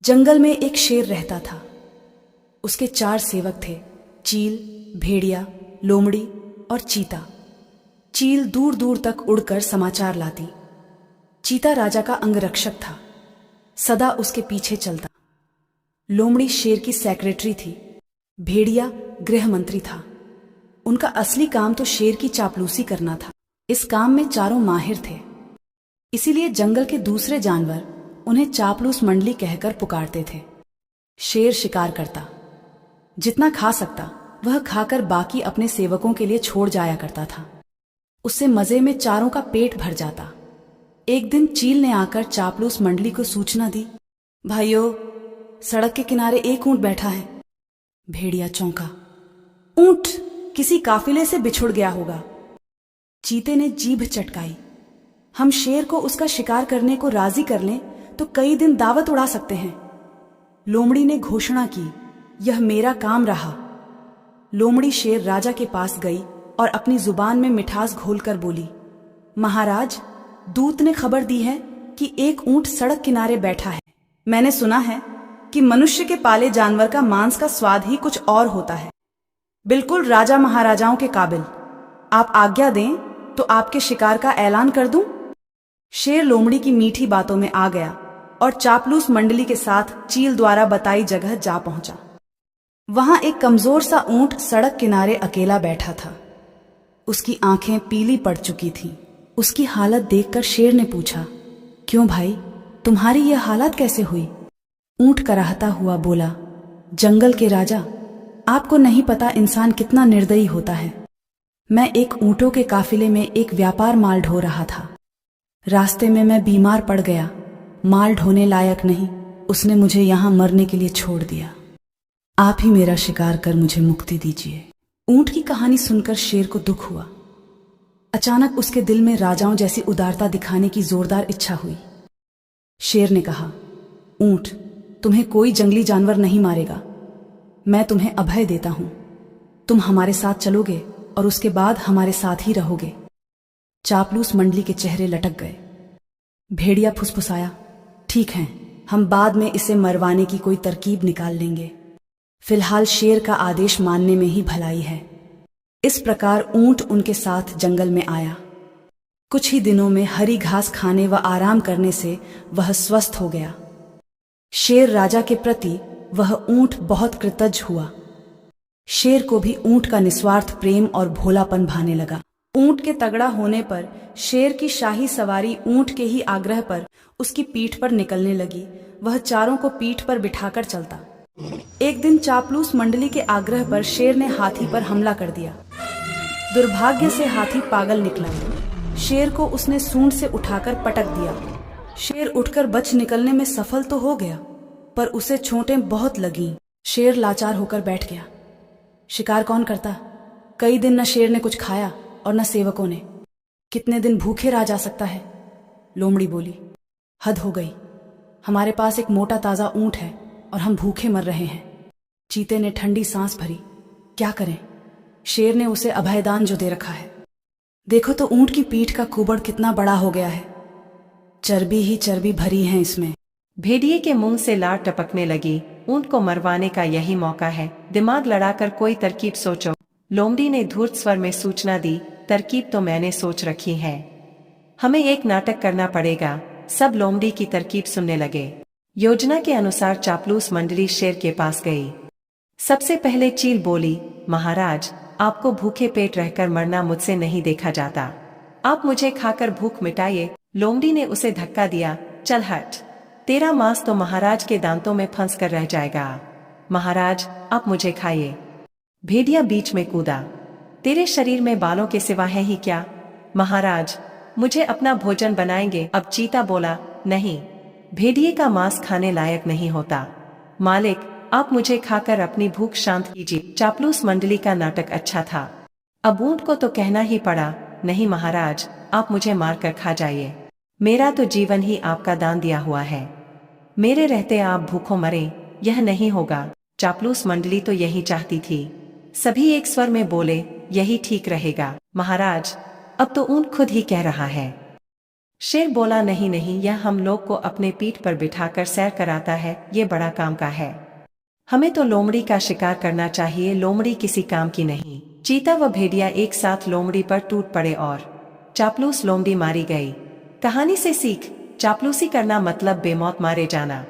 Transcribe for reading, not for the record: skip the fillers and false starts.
जंगल में एक शेर रहता था। उसके 4 सेवक थे, चील, भेड़िया, लोमड़ी और चीता। चील दूर दूर तक उड़कर समाचार लाती। चीता राजा का अंगरक्षक था, सदा उसके पीछे चलता। लोमड़ी शेर की सेक्रेटरी थी। भेड़िया गृह मंत्री था। उनका असली काम तो शेर की चापलूसी करना था। इस काम में चारों माहिर थे, इसीलिए जंगल के दूसरे जानवर उन्हें चापलूस मंडली कहकर पुकारते थे। शेर शिकार करता, जितना खा सकता वह खाकर बाकी अपने सेवकों के लिए छोड़ जाया करता था। उससे मजे में चारों का पेट भर जाता। एक दिन चील ने आकर चापलूस मंडली को सूचना दी, भाइयों, सड़क के किनारे एक ऊंट बैठा है। भेड़िया चौंका, ऊंट किसी काफिले से बिछुड़ गया होगा। चीते ने जीभ चटकाई, हम शेर को उसका शिकार करने को राजी कर लें तो कई दिन दावत उड़ा सकते हैं। लोमड़ी ने घोषणा की, यह मेरा काम रहा। लोमड़ी शेर राजा के पास गई और अपनी जुबान में मिठास घोलकर बोली, महाराज, दूत ने खबर दी है कि एक ऊंट सड़क किनारे बैठा है। मैंने सुना है कि मनुष्य के पाले जानवर का मांस का स्वाद ही कुछ और होता है, बिल्कुल राजा महाराजाओं के काबिल। आप आज्ञा दें तो आपके शिकार का ऐलान कर दूं। शेर लोमड़ी की मीठी बातों में आ गया और चापलूस मंडली के साथ चील द्वारा बताई जगह जा पहुंचा। वहां एक कमजोर सा ऊंट सड़क किनारे अकेला बैठा था। उसकी आंखें पीली पड़ चुकी थीं। उसकी हालत देखकर शेर ने पूछा, क्यों भाई, तुम्हारी यह हालत कैसे हुई? ऊंट कराहता हुआ बोला, जंगल के राजा, आपको नहीं पता इंसान कितना निर्दयी होता है। मैं एक ऊंटों के काफिले में एक व्यापार माल ढो रहा था। रास्ते में मैं बीमार पड़ गया, माल ढोने लायक नहीं, उसने मुझे यहां मरने के लिए छोड़ दिया। आप ही मेरा शिकार कर मुझे मुक्ति दीजिए। ऊंट की कहानी सुनकर शेर को दुख हुआ। अचानक उसके दिल में राजाओं जैसी उदारता दिखाने की जोरदार इच्छा हुई। शेर ने कहा, ऊंट, तुम्हें कोई जंगली जानवर नहीं मारेगा। मैं तुम्हें अभय देता हूं। तुम हमारे साथ चलोगे और उसके बाद हमारे साथ ही रहोगे। चापलूस मंडली के चेहरे लटक गए। भेड़िया फुसफुसाया, ठीक है, हम बाद में इसे मरवाने की कोई तरकीब निकाल लेंगे। फिलहाल शेर का आदेश मानने में ही भलाई है। इस प्रकार ऊंट उनके साथ जंगल में आया। कुछ ही दिनों में हरी घास खाने व आराम करने से वह स्वस्थ हो गया। शेर राजा के प्रति वह ऊंट बहुत कृतज्ञ हुआ। शेर को भी ऊंट का निस्वार्थ प्रेम और भोलापन भाने लगा। ऊंट के तगड़ा होने पर शेर की शाही सवारी ऊंट के ही आग्रह पर उसकी पीठ पर निकलने लगी। वह चारों को पीठ पर बिठाकर चलता। एक दिन चापलूस मंडली के आग्रह पर शेर ने हाथी पर हमला कर दिया। दुर्भाग्य से हाथी पागल निकला। शेर को उसने सूंड से उठाकर पटक दिया। शेर उठकर बच निकलने में सफल तो हो गया, पर उसे चोटें बहुत लगीं। शेर लाचार होकर बैठ गया। शिकार कौन करता? कई दिन न शेर ने कुछ खाया और न सेवकों ने। कितने दिन भूखे रह जा सकता है? लोमड़ी बोली, हद हो गई। हमारे पास एक मोटा ताजा ऊंट है और हम भूखे मर रहे हैं। चीते ने ठंडी सांस भरी, क्या करें? शेर ने उसे अभयदान जो दे रखा है। देखो तो ऊंट की पीठ का कुबड़ कितना बड़ा हो गया है। चर्बी ही चर्बी भरी है इसमें। भेड़िए के मुंह से लार टपकने लगी। ऊंट को मरवाने का यही मौका है, दिमाग लड़ाकर कोई तरकीब सोचो। लोमड़ी ने धूर्त स्वर में सूचना दी, तरकीब तो मैंने सोच रखी है। हमें एक नाटक करना पड़ेगा। सब लोमड़ी की तरकीब सुनने लगे। योजना के अनुसार चापलूस मंडली शेर के पास गई। सबसे पहले चील बोली, महाराज, आपको भूखे पेट रहकर मरना मुझसे नहीं देखा जाता। आप मुझे खाकर भूख मिटाइए। लोमड़ी ने उसे धक्का दिया, चल हट, तेरा मांस तो महाराज के दांतों में फंस कर रह जाएगा। महाराज, आप मुझे खाइए। भेड़िया बीच में कूदा, तेरे शरीर में बालों के सिवा है ही क्या? महाराज, मुझे अपना भोजन बनाएंगे। अब चीता बोला, नहीं, भेड़िए का मांस खाने लायक नहीं होता। मालिक, आप मुझे खाकर अपनी भूख शांत कीजिए। चापलूस मंडली का नाटक अच्छा था। अब ऊंट को तो कहना ही पड़ा, नहीं महाराज, आप मुझे मारकर खा जाइए। मेरा तो जीवन ही आपका दान दिया हुआ है। मेरे रहते आप भूखों मरें, यह नहीं होगा। चापलूस मंडली तो यही चाहती थी। सभी एक स्वर में बोले, यही ठीक रहेगा। महाराज, अब तो ऊंट खुद ही कह रहा है। शेर बोला, नहीं नहीं, यह हम लोग को अपने पीठ पर बिठाकर सैर कराता है, ये बड़ा काम का है। हमें तो लोमड़ी का शिकार करना चाहिए, लोमड़ी किसी काम की नहीं। चीता व भेड़िया एक साथ लोमड़ी पर टूट पड़े और चापलूस लोमड़ी मारी गई। कहानी से सीख, चापलूसी करना मतलब बेमौत मारे जाना।